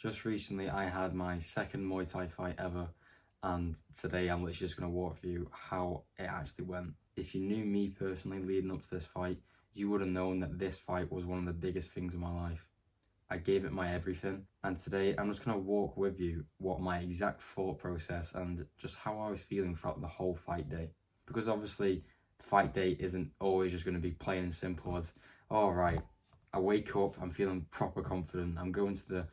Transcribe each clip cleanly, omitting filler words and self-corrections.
Just recently, I had my second Muay Thai fight ever, and today I'm literally just going to walk through how it actually went. If you knew me personally leading up to this fight, you would have known that this fight was one of the biggest things in my life. I gave it my everything, and today I'm just going to walk with you what my exact thought process and just how I was feeling throughout the whole fight day. Because obviously, the fight day isn't always just going to be plain and simple as, all right, I wake up, I'm feeling proper confident, I'm going to the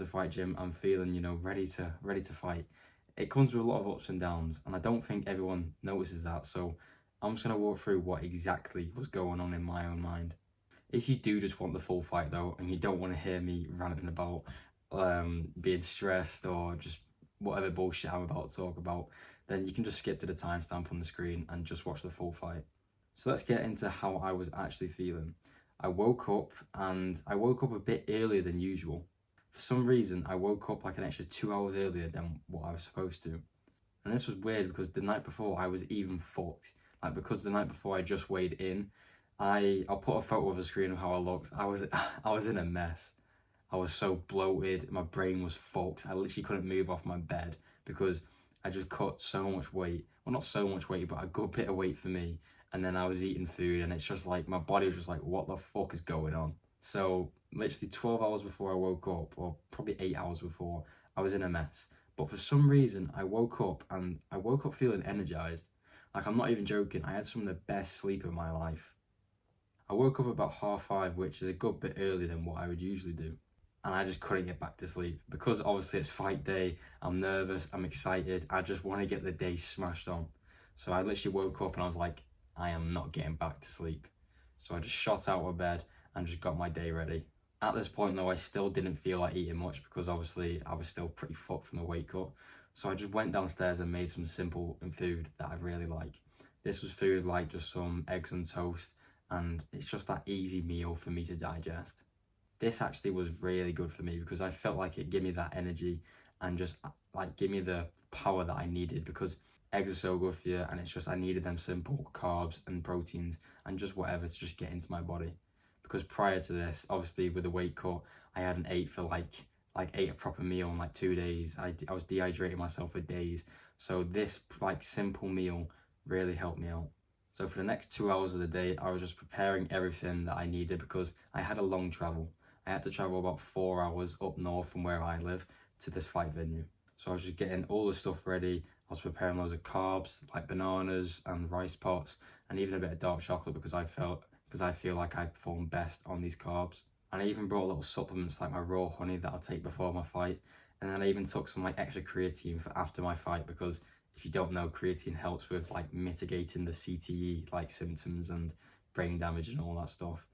fight gym, I'm feeling, ready to fight. It comes with a lot of ups and downs, and I don't think everyone notices that. So I'm just gonna walk through what exactly was going on in my own mind. If you do just want the full fight though, and you don't want to hear me ranting about being stressed or just whatever bullshit I'm about to talk about, then you can just skip to the timestamp on the screen and just watch the full fight. So let's get into how I was actually feeling. I woke up a bit earlier than usual. For some reason, I woke up like an extra 2 hours earlier than what I was supposed to. And this was weird because the night before I was even fucked. Like, because the night before I just weighed in, I'll put a photo of the screen of how I looked. I was in a mess. I was so bloated, my brain was fucked. I literally couldn't move off my bed because I just cut so much weight. Well, not so much weight, but a good bit of weight for me. And then I was eating food, and it's just like, my body was just like, what the fuck is going on? So literally 12 hours before I woke up, or probably 8 hours before, I was in a mess. But for some reason, I woke up feeling energized. Like, I'm not even joking, I had some of the best sleep of my life. I woke up about 5:30, which is a good bit earlier than what I would usually do. And I just couldn't get back to sleep because obviously it's fight day, I'm nervous, I'm excited, I just want to get the day smashed on. So I literally woke up and I was like, I am not getting back to sleep. So I just shot out of bed and just got my day ready. At this point though, I still didn't feel like eating much because obviously I was still pretty fucked from the wake up. So I just went downstairs and made some simple food that I really like. This was food like just some eggs and toast, and it's just that easy meal for me to digest. This actually was really good for me because I felt like it gave me that energy and just like give me the power that I needed, because eggs are so good for you, and it's just I needed them simple carbs and proteins and just whatever to just get into my body. Because prior to this, obviously with the weight cut, I hadn't ate for like ate a proper meal in like 2 days. I was dehydrating myself for days. So this like simple meal really helped me out. So for the next 2 hours of the day, I was just preparing everything that I needed because I had a long travel. I had to travel about 4 hours up north from where I live to this fight venue. So I was just getting all the stuff ready. I was preparing loads of carbs like bananas and rice pots, and even a bit of dark chocolate because I feel like I perform best on these carbs. And I even brought little supplements like my raw honey that I'll take before my fight. And then I even took some like extra creatine for after my fight, because if you don't know, creatine helps with like mitigating the CTE like symptoms and brain damage and all that stuff.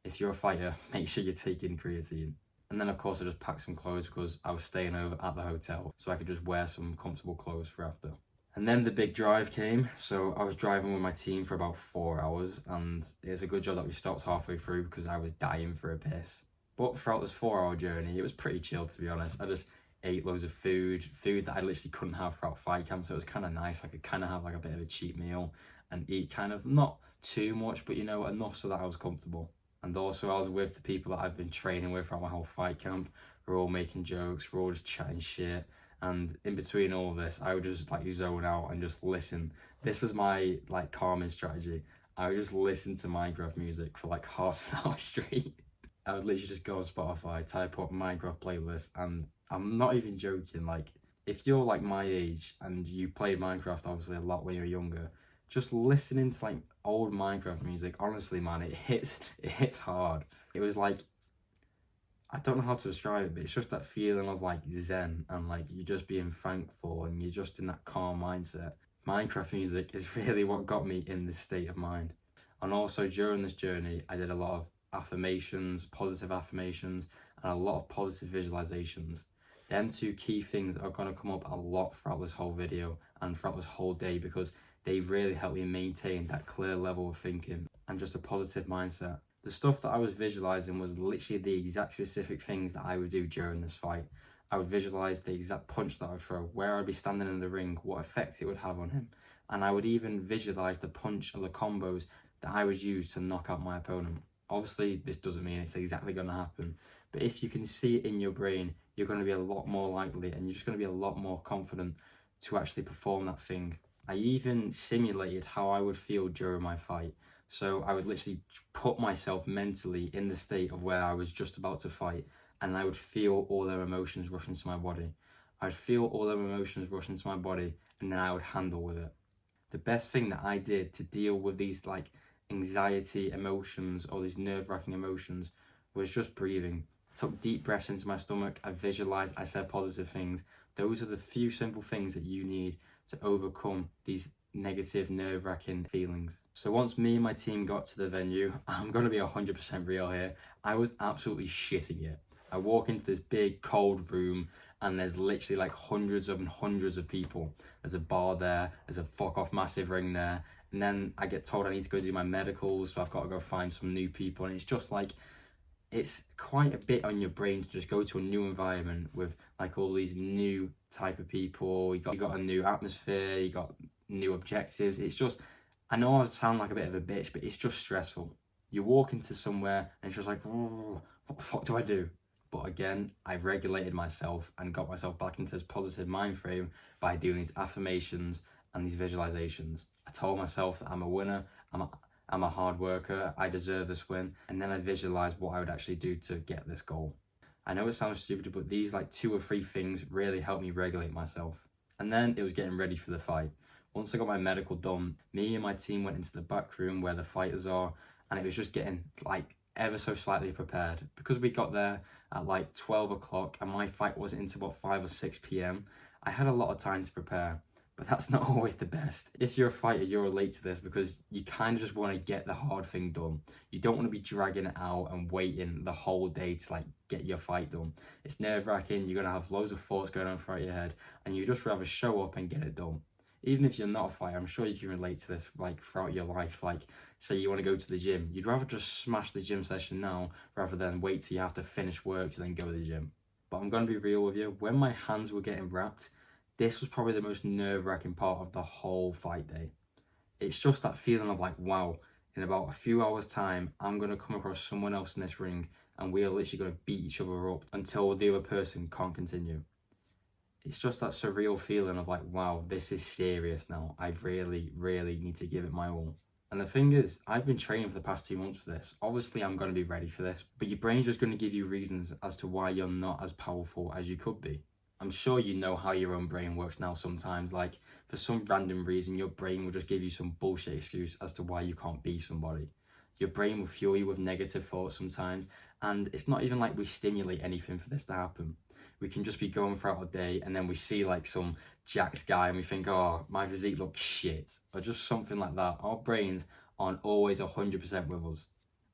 If you're a fighter, make sure you're taking creatine. And then of course I just packed some clothes because I was staying over at the hotel, so I could just wear some comfortable clothes for after. And then the big drive came, so I was driving with my team for about 4 hours, and it's a good job that we stopped halfway through because I was dying for a piss. But throughout this 4 hour journey, it was pretty chill, to be honest. I just ate loads of food that I literally couldn't have throughout fight camp, so it was kind of nice. I could kind of have like a bit of a cheat meal and eat kind of not too much, but enough so that I was comfortable. And also I was with the people that I've been training with throughout my whole fight camp. We're all making jokes, we're all just chatting shit. And in between all this, I would just like zone out and just listen. This was my like calming strategy. I would just listen to Minecraft music for like half an hour straight. I would literally just go on Spotify, type up Minecraft playlist, and I'm not even joking. Like, if you're like my age and you played Minecraft obviously a lot when you were younger, just listening to like old Minecraft music, honestly man, it hits hard. It was like, I don't know how to describe it, but it's just that feeling of like zen and like you're just being thankful and you're just in that calm mindset. Minecraft music is really what got me in this state of mind. And also during this journey, I did a lot of affirmations, positive affirmations, and a lot of positive visualizations. Them two key things are going to come up a lot throughout this whole video and throughout this whole day, because they really help me maintain that clear level of thinking and just a positive mindset. The stuff that I was visualizing was literally the exact specific things that I would do during this fight. I would visualize the exact punch that I would throw, where I'd be standing in the ring, what effect it would have on him. And I would even visualize the punch or the combos that I would use to knock out my opponent. Obviously, this doesn't mean it's exactly going to happen, But if you can see it in your brain, you're going to be a lot more likely, and you're just going to be a lot more confident to actually perform that thing. I even simulated how I would feel during my fight. So I would literally put myself mentally in the state of where I was just about to fight, and I would feel all their emotions rush into my body. I'd feel all their emotions rush into my body, and then I would handle with it. The best thing that I did to deal with these like anxiety emotions or these nerve-wracking emotions was just breathing. I took deep breaths into my stomach. I visualized, I said positive things. Those are the few simple things that you need to overcome these negative, nerve-wracking feelings. So once me and my team got to the venue, I'm going to be 100% real here, I was absolutely shitting it. I walk into this big cold room and there's literally like hundreds of people. There's a bar there, there's a fuck off massive ring there, and then I get told I need to go do my medicals, so I've got to go find some new people, and it's just like, it's quite a bit on your brain to just go to a new environment with like all these new type of people. You got a new atmosphere, you got new objectives. It's just, I know I sound like a bit of a bitch, but it's just stressful. You walk into somewhere and it's just like, oh, what the fuck do I do? But again, I regulated myself and got myself back into this positive mind frame by doing these affirmations and these visualizations. I told myself that I'm a winner, I'm a hard worker, I deserve this win, and then I visualized what I would actually do to get this goal. I know it sounds stupid, but these like 2 or 3 things really helped me regulate myself. And then it was getting ready for the fight. Once I got my medical done, me and my team went into the back room where the fighters are, and it was just getting like ever so slightly prepared. Because we got there at like 12 o'clock and my fight wasn't until about 5 or 6 p.m, I had a lot of time to prepare. But that's not always the best. If you're a fighter, you'll relate to this because you kind of just want to get the hard thing done. You don't want to be dragging it out and waiting the whole day to like get your fight done. It's nerve-wracking, you're going to have loads of thoughts going on throughout your head, and you just rather show up and get it done. Even if you're not a fighter, I'm sure you can relate to this like throughout your life. Like, say you want to go to the gym, you'd rather just smash the gym session now rather than wait till you have to finish work to then go to the gym. But I'm going to be real with you, when my hands were getting wrapped, this was probably the most nerve-wracking part of the whole fight day. It's just that feeling of like, wow, in about a few hours time, I'm going to come across someone else in this ring and we're literally going to beat each other up until the other person can't continue. It's just that surreal feeling of like, wow, this is serious now. I really, really need to give it my all. And the thing is, I've been training for the past 2 months for this. Obviously, I'm going to be ready for this, but your brain's just going to give you reasons as to why you're not as powerful as you could be. I'm sure you know how your own brain works now sometimes. Like, for some random reason, your brain will just give you some bullshit excuse as to why you can't be somebody. Your brain will fuel you with negative thoughts sometimes, and it's not even like we stimulate anything for this to happen. We can just be going throughout our day and then we see like some jacked guy and we think, oh, my physique looks shit, or just something like that. Our brains aren't always 100% with us,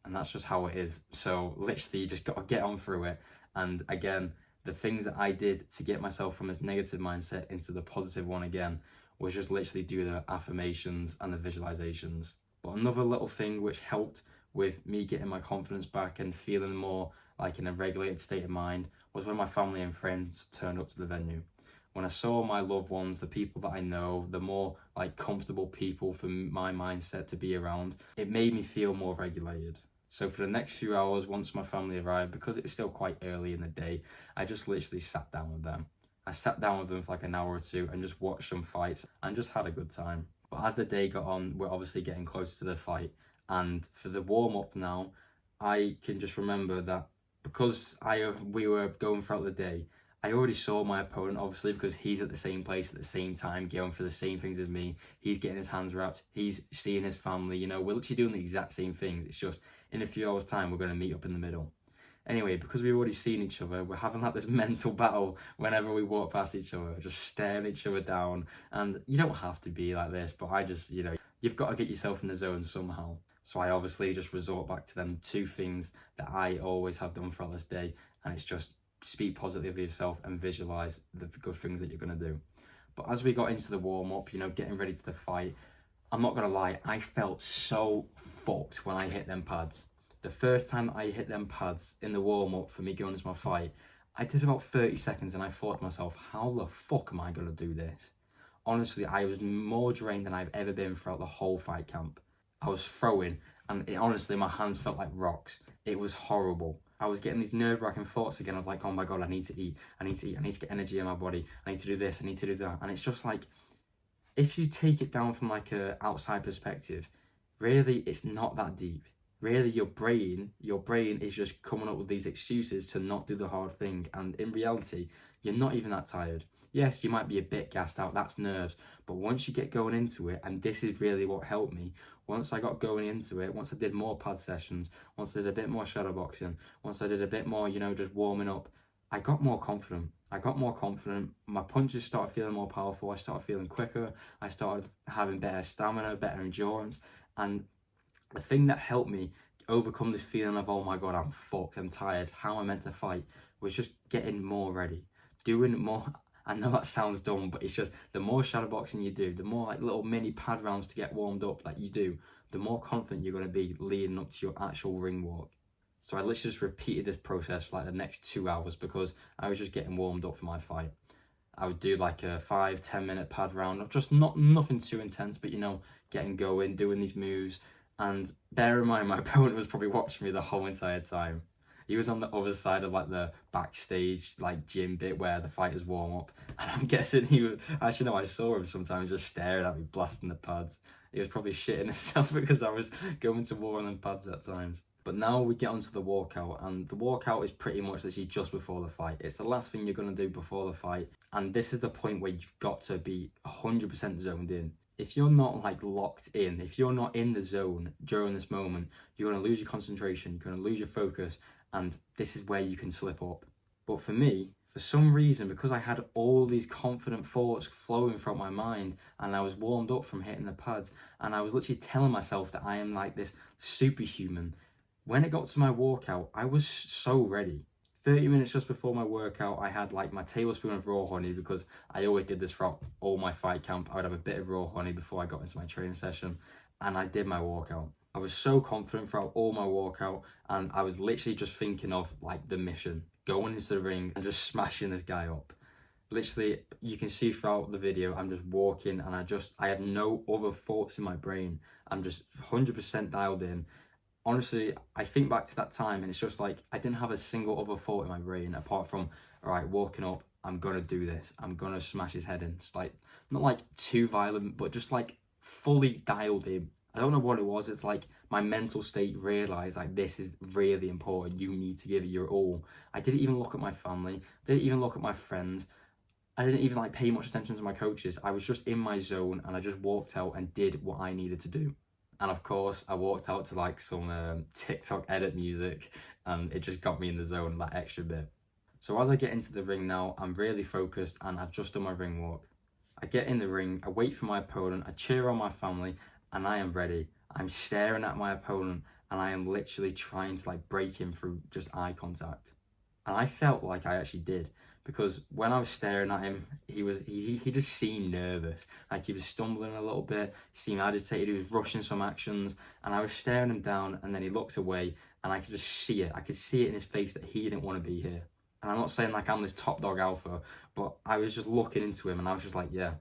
and that's just how it is. So literally you just got to get on through it. And again, the things that I did to get myself from this negative mindset into the positive one again was just literally do the affirmations and the visualizations. But another little thing which helped with me getting my confidence back and feeling more like in a regulated state of mind was when my family and friends turned up to the venue. When I saw my loved ones, the people that I know, the more like comfortable people for my mindset to be around, it made me feel more regulated. So for the next few hours, once my family arrived, because it was still quite early in the day, I just literally sat down with them. I sat down with them for like an hour or 2 and just watched some fights and just had a good time. But as the day got on, we're obviously getting closer to the fight. And for the warm-up now, I can just remember that because we were going throughout the day, I already saw my opponent, obviously, because he's at the same place at the same time, going for the same things as me. He's getting his hands wrapped. He's seeing his family. You know, we're literally doing the exact same things. It's just in a few hours' time, we're going to meet up in the middle. Anyway, because we've already seen each other, we're having like this mental battle whenever we walk past each other, just staring each other down. And you don't have to be like this, but I just, you know, you've got to get yourself in the zone somehow. So I obviously just resort back to them 2 things that I always have done throughout this day, and it's just speak positively of yourself and visualize the good things that you're going to do. But as we got into the warm-up, you know, getting ready to the fight, I'm not going to lie, I felt so fucked when I hit them pads. The first time I hit them pads in the warm-up for me going into my fight, I did about 30 seconds and I thought to myself, how the fuck am I going to do this? Honestly, I was more drained than I've ever been throughout the whole fight camp. I was throwing and honestly, my hands felt like rocks. It was horrible. I was getting these nerve-wracking thoughts again of like, oh my God, I need to eat, I need to eat, I need to get energy in my body, I need to do this, I need to do that. And it's just like, if you take it down from like a outside perspective, really it's not that deep. Really your brain is just coming up with these excuses to not do the hard thing. And in reality, you're not even that tired. Yes, you might be a bit gassed out, that's nerves. But once you get going into it, and this is really what helped me, once I got going into it, once I did more pad sessions, once I did a bit more shadow boxing, once I did a bit more, just warming up, I got more confident. My punches started feeling more powerful. I started feeling quicker. I started having better stamina, better endurance. And the thing that helped me overcome this feeling of, oh my God, I'm fucked, I'm tired, how am I meant to fight, was just getting more ready, doing more. I know that sounds dumb, but it's just the more shadow boxing you do, the more like little mini pad rounds to get warmed up that you do, the more confident you're going to be leading up to your actual ring walk. So I literally just repeated this process for like the next 2 hours because I was just getting warmed up for my fight. I would do like a 5-10 minute pad round, just nothing too intense, but getting going, doing these moves. And bear in mind, my opponent was probably watching me the whole entire time. He was on the other side of like the backstage like gym bit where the fighters warm up, and I'm guessing he was, actually no, I saw him sometimes just staring at me blasting the pads. He was probably shitting himself because I was going to war on them pads at times. But now we get onto the walkout, and the walkout is pretty much literally just before the fight. It's the last thing you're going to do before the fight, and this is the point where you've got to be 100% zoned in. If you're not like locked in, if you're not in the zone during this moment, you're going to lose your concentration, you're going to lose your focus, and this is where you can slip up. But for me, for some reason, because I had all these confident thoughts flowing from my mind, and I was warmed up from hitting the pads, and I was literally telling myself that I am like this superhuman. When it got to my walkout, I was so ready. 30 minutes just before my workout, I had like my tablespoon of raw honey, because I always did this throughout all my fight camp. I would have a bit of raw honey before I got into my training session, and I did my walkout. I was so confident throughout all my walkout, and I was literally just thinking of like the mission, going into the ring and just smashing this guy up. Literally, you can see throughout the video, I'm just walking and I have no other thoughts in my brain. I'm just 100% dialed in. Honestly, I think back to that time and it's just like, I didn't have a single other thought in my brain apart from, all right, walking up, I'm gonna do this. I'm gonna smash his head in. It's like, not like too violent, but just like fully dialed in. I don't know what it was. It's like my mental state realized like this is really important. You need to give it your all. I didn't even look at my family. I didn't even look at my friends. I didn't even like pay much attention to my coaches. I was just in my zone and I just walked out and did what I needed to do. And of course, I walked out to like some TikTok edit music, and it just got me in the zone that extra bit. So as I get into the ring now, I'm really focused and I've just done my ring walk. I get in the ring, I wait for my opponent, I cheer on my family, and I am ready. I'm staring at my opponent and I am literally trying to like break him through just eye contact. And I felt like I actually did, because when I was staring at him, he just seemed nervous. Like he was stumbling a little bit, he seemed agitated, he was rushing some actions, and I was staring him down, and then he looked away, and I could just see it. I could see it in his face that he didn't want to be here. And I'm not saying like I'm this top dog alpha, but I was just looking into him and I was just like, yeah,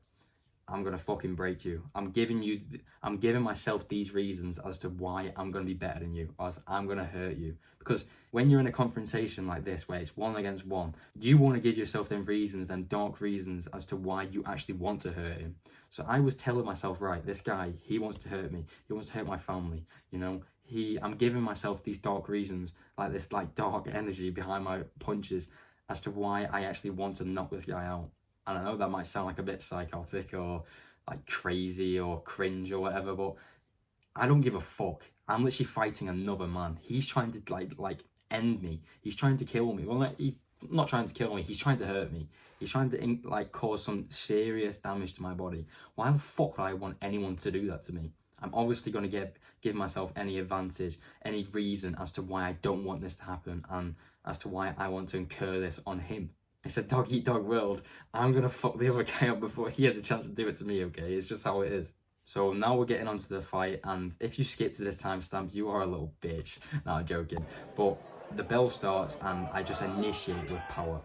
I'm gonna fucking break you. I'm giving myself these reasons as to why I'm gonna be better than you, or as I'm gonna hurt you. Because when you're in a confrontation like this, where it's one against one, you want to give yourself them reasons, them dark reasons as to why you actually want to hurt him. So I was telling myself, right, this guy, he wants to hurt me. He wants to hurt my family. I'm giving myself these dark reasons, like this like dark energy behind my punches, as to why I actually want to knock this guy out. And I know that might sound like a bit psychotic or like crazy or cringe or whatever, but I don't give a fuck. I'm literally fighting another man. He's trying to like end me. He's trying to kill me. Well, he's not trying to kill me. He's trying to hurt me. He's trying to like cause some serious damage to my body. Why the fuck would I want anyone to do that to me? I'm obviously going to give myself any advantage, any reason as to why I don't want this to happen, and as to why I want to incur this on him. It's a dog eat dog world. I'm going to fuck the other guy up before he has a chance to do it to me, okay? It's just how it is. So now we're getting onto the fight, and if you skip to this timestamp, you are a little bitch. No, I'm joking. But the bell starts and I just initiate with power.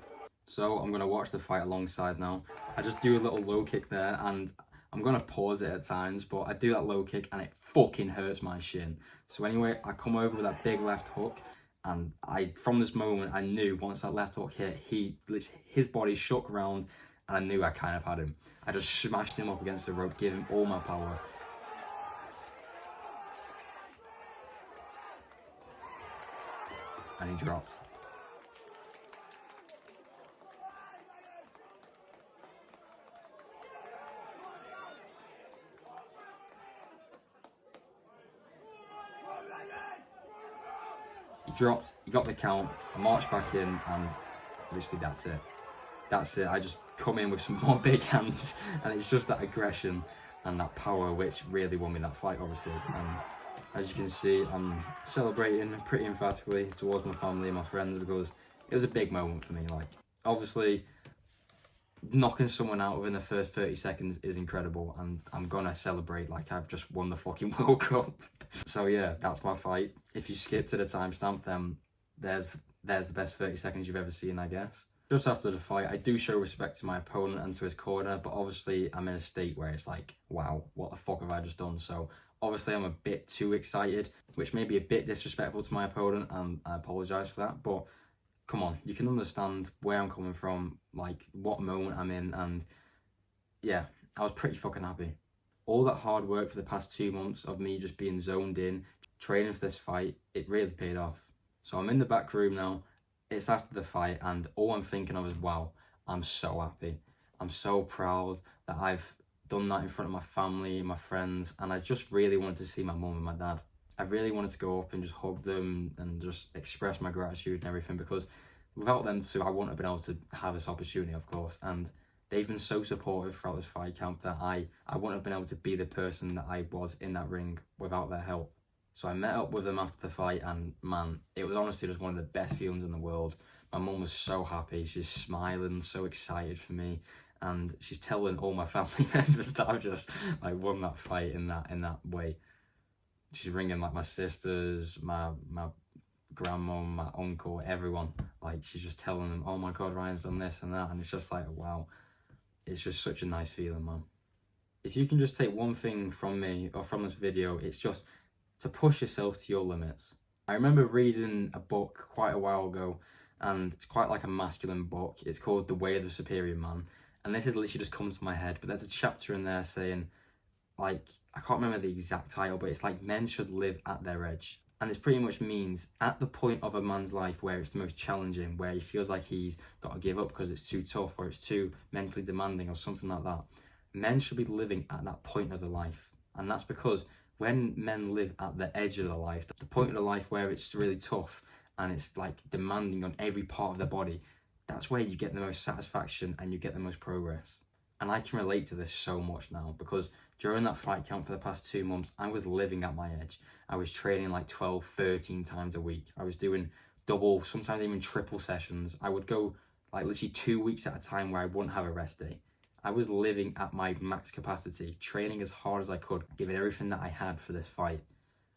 So I'm going to watch the fight alongside now. I just do a little low kick there, and I'm going to pause it at times, but I do that low kick and it fucking hurts my shin. So anyway, I come over with that big left hook, And from this moment, I knew once that left hook hit, his body shook around, and I knew I kind of had him. I just smashed him up against the rope, gave him all my power. And he dropped. He dropped, he got the count, I marched back in, and literally that's it. That's it. I just come in with some more big hands, and it's just that aggression and that power which really won me that fight, obviously. And as you can see, I'm celebrating pretty emphatically towards my family and my friends, because it was a big moment for me. Like, obviously, knocking someone out within the first 30 seconds is incredible, and I'm gonna celebrate like I've just won the fucking World Cup. So yeah, that's my fight. If you skip to the timestamp, then there's the best 30 seconds you've ever seen, I guess. Just after the fight, I do show respect to my opponent and to his corner, but obviously I'm in a state where it's like, wow, what the fuck have I just done? So obviously I'm a bit too excited, which may be a bit disrespectful to my opponent, and I apologise for that, but come on, you can understand where I'm coming from, like what moment I'm in, and yeah, I was pretty fucking happy. All that hard work for the past 2 months of me just being zoned in, training for this fight, it really paid off. So I'm in the back room now, it's after the fight, and all I'm thinking of is, wow, I'm so happy. I'm so proud that I've done that in front of my family, my friends, and I just really wanted to see my mum and my dad. I really wanted to go up and just hug them and just express my gratitude and everything, because without them too, I wouldn't have been able to have this opportunity, of course. And they've been so supportive throughout this fight camp that I wouldn't have been able to be the person that I was in that ring without their help. So I met up with them after the fight, and man, it was honestly just one of the best feelings in the world. My mum was so happy, she's smiling, so excited for me, and she's telling all my family members that I've just like won that fight in that way. She's ringing like my sisters, my grandma, my uncle, everyone. Like, she's just telling them, oh my god, Ryan's done this and that, and it's just like, wow, it's just such a nice feeling, man. If you can just take one thing from me or from this video, it's just to push yourself to your limits. I remember reading a book quite a while ago, and it's quite like a masculine book. It's called The Way of the Superior Man, and this has literally just come to my head, but there's a chapter in there saying, like, I can't remember the exact title, but it's like men should live at their edge. And it pretty much means at the point of a man's life where it's the most challenging, where he feels like he's got to give up because it's too tough or it's too mentally demanding or something like that, men should be living at that point of their life. And that's because when men live at the edge of their life, the point of their life where it's really tough and it's like demanding on every part of their body, that's where you get the most satisfaction and you get the most progress. And I can relate to this so much now, because during that fight camp for the past 2 months, I was living at my edge. I was training like 12, 13 times a week. I was doing double, sometimes even triple sessions. I would go like literally 2 weeks at a time where I wouldn't have a rest day. I was living at my max capacity, training as hard as I could, giving everything that I had for this fight.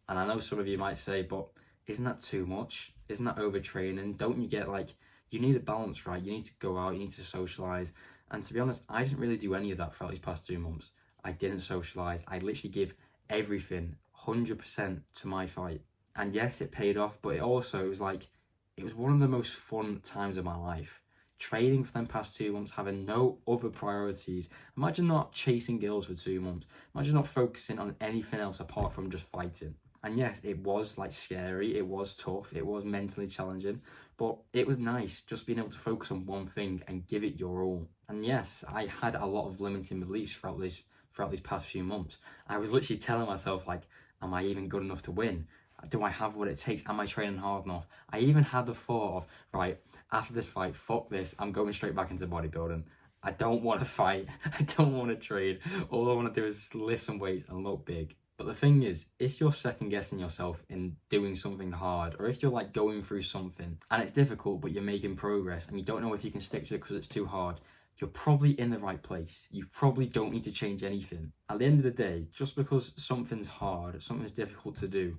And I know some of you might say, but isn't that too much? Isn't that overtraining? Don't you get like, you need a balance, right? You need to go out, you need to socialise. And to be honest, I didn't really do any of that throughout these past 2 months. I didn't socialise. I literally give everything, 100% to my fight. And yes, it paid off, but it was like, it was one of the most fun times of my life. Training for them past 2 months, having no other priorities. Imagine not chasing girls for 2 months. Imagine not focusing on anything else apart from just fighting. And yes, it was like scary, it was tough, it was mentally challenging, but it was nice just being able to focus on one thing and give it your all. And yes, I had a lot of limiting beliefs throughout these past few months. I was literally telling myself, like, am I even good enough to win? Do I have what it takes? Am I training hard enough? I even had the thought of, right, after this fight, fuck this, I'm going straight back into bodybuilding. I don't want to fight, I don't want to train. All I want to do is lift some weights and look big. But the thing is, if you're second guessing yourself in doing something hard, or if you're like going through something and it's difficult but you're making progress and you don't know if you can stick to it because it's too hard, you're probably in the right place. You probably don't need to change anything. At the end of the day, just because something's hard, something's difficult to do,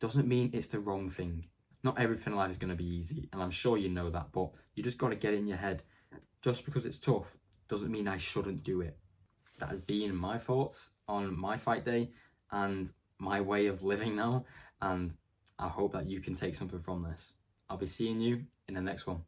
doesn't mean it's the wrong thing. Not everything in life is going to be easy, and I'm sure you know that, but you just got to get it in your head. Just because it's tough doesn't mean I shouldn't do it. That has been my thoughts on my fight day and my way of living now, and I hope that you can take something from this. I'll be seeing you in the next one.